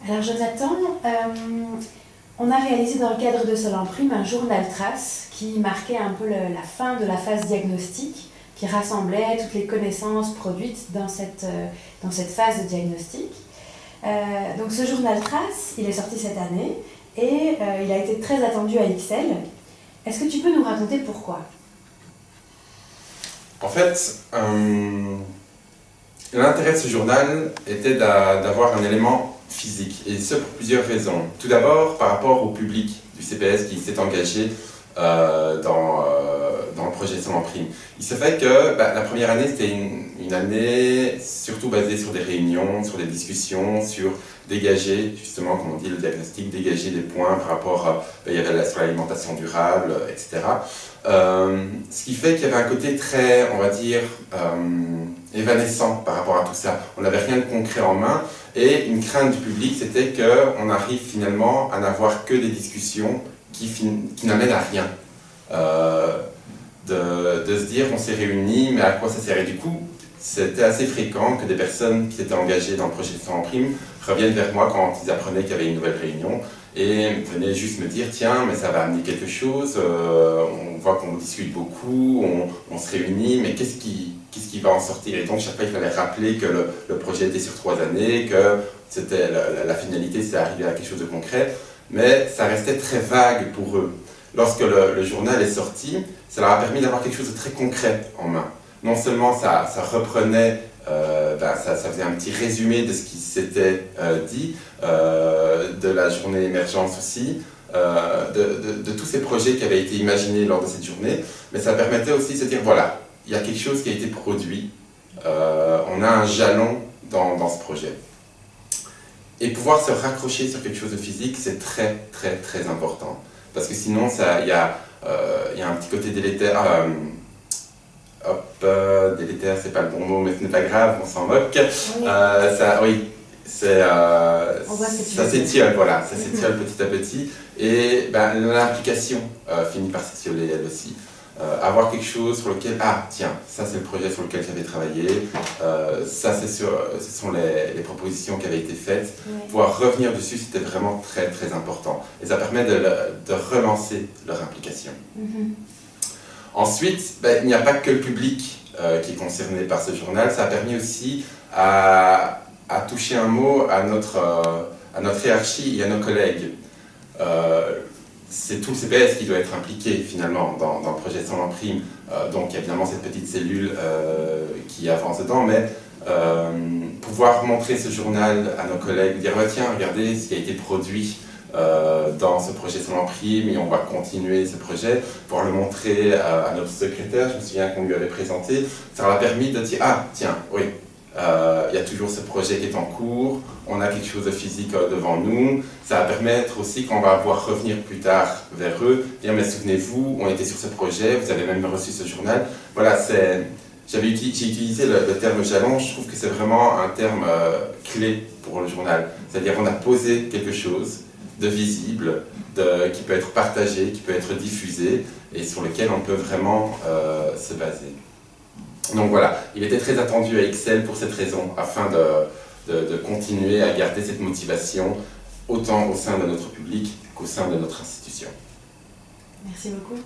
Alors Jonathan, on a réalisé dans le cadre de Solimprime un journal trace qui marquait un peu la fin de la phase diagnostique, qui rassemblait toutes les connaissances produites dans cette phase de diagnostic. Donc ce journal trace, il est sorti cette année et il a été très attendu à Ixelles. Est-ce que tu peux nous raconter pourquoi? En fait, l'intérêt de ce journal était d'avoir un élément physique, et ce pour plusieurs raisons. Tout d'abord, par rapport au public du CPS qui s'est engagé dans le projet Solimprime. Il se fait que la première année, c'était une année surtout basée sur des réunions, sur des discussions, sur dégager, justement, comme on dit, le diagnostic, dégager des points par rapport il y avait sur l'alimentation durable, etc. Ce qui fait qu'il y avait un côté très, on va dire, évanescent par rapport à tout ça. On n'avait rien de concret en main, et une crainte du public, c'était qu'on arrive finalement à n'avoir que des discussions qui n'amènent à rien. De se dire on s'est réunis, mais à quoi ça sert? Et du coup, c'était assez fréquent que des personnes qui s'étaient engagées dans le projet de Solimprime reviennent vers moi quand ils apprenaient qu'il y avait une nouvelle réunion et venaient juste me dire tiens, mais ça va amener quelque chose, on voit qu'on discute beaucoup, on se réunit, mais qu'est-ce qui va en sortir? Et donc chaque fois il fallait rappeler que le projet était sur 3 années, que c'était la finalité, c'était d'arriver à quelque chose de concret, mais ça restait très vague pour eux. Lorsque le journal est sorti, ça leur a permis d'avoir quelque chose de très concret en main. Non seulement ça reprenait, ça faisait un petit résumé de ce qui s'était dit, de la journée émergence aussi, de tous ces projets qui avaient été imaginés lors de cette journée, mais ça permettait aussi de se dire voilà, il y a quelque chose qui a été produit, on a un jalon dans ce projet. Et pouvoir se raccrocher sur quelque chose de physique, c'est très très très important. Parce que sinon, il y a un petit côté délétère. Délétère, c'est pas le bon mot, mais ce n'est pas grave, on s'en moque. Oui. Ça s'étiole, voilà, ça s'étiole petit à petit. Et l'implication finit par s'étioler elle aussi. Avoir quelque chose sur lequel, tiens, ça c'est le projet sur lequel j'avais travaillé, ça ce sont les propositions qui avaient été faites. Pouvoir revenir dessus, c'était vraiment très très important. Et ça permet de relancer leur implication. Ensuite, il n'y a pas que le public qui est concerné par ce journal, ça a permis aussi à toucher un mot à notre hiérarchie et à nos collègues. C'est tout le CPS qui doit être impliqué finalement dans le projet Solimprime. Donc il y a évidemment cette petite cellule qui avance dedans, mais pouvoir montrer ce journal à nos collègues, dire tiens, regardez ce qui a été produit dans ce projet Solimprime et on va continuer ce projet, pouvoir le montrer à notre secrétaire, je me souviens qu'on lui avait présenté, ça leur a permis de dire tiens, oui, il y a toujours ce projet qui est en cours, on a quelque chose de physique devant nous, ça va permettre aussi qu'on va pouvoir revenir plus tard vers eux, dire mais souvenez-vous, on était sur ce projet, vous avez même reçu ce journal. Voilà, j'ai utilisé le terme jalon, je trouve que c'est vraiment un terme clé pour le journal, c'est-à-dire on a posé quelque chose de visible, qui peut être partagé, qui peut être diffusé et sur lequel on peut vraiment se baser. Donc voilà, il était très attendu à Ixelles pour cette raison, afin de continuer à garder cette motivation autant au sein de notre public qu'au sein de notre institution. Merci beaucoup.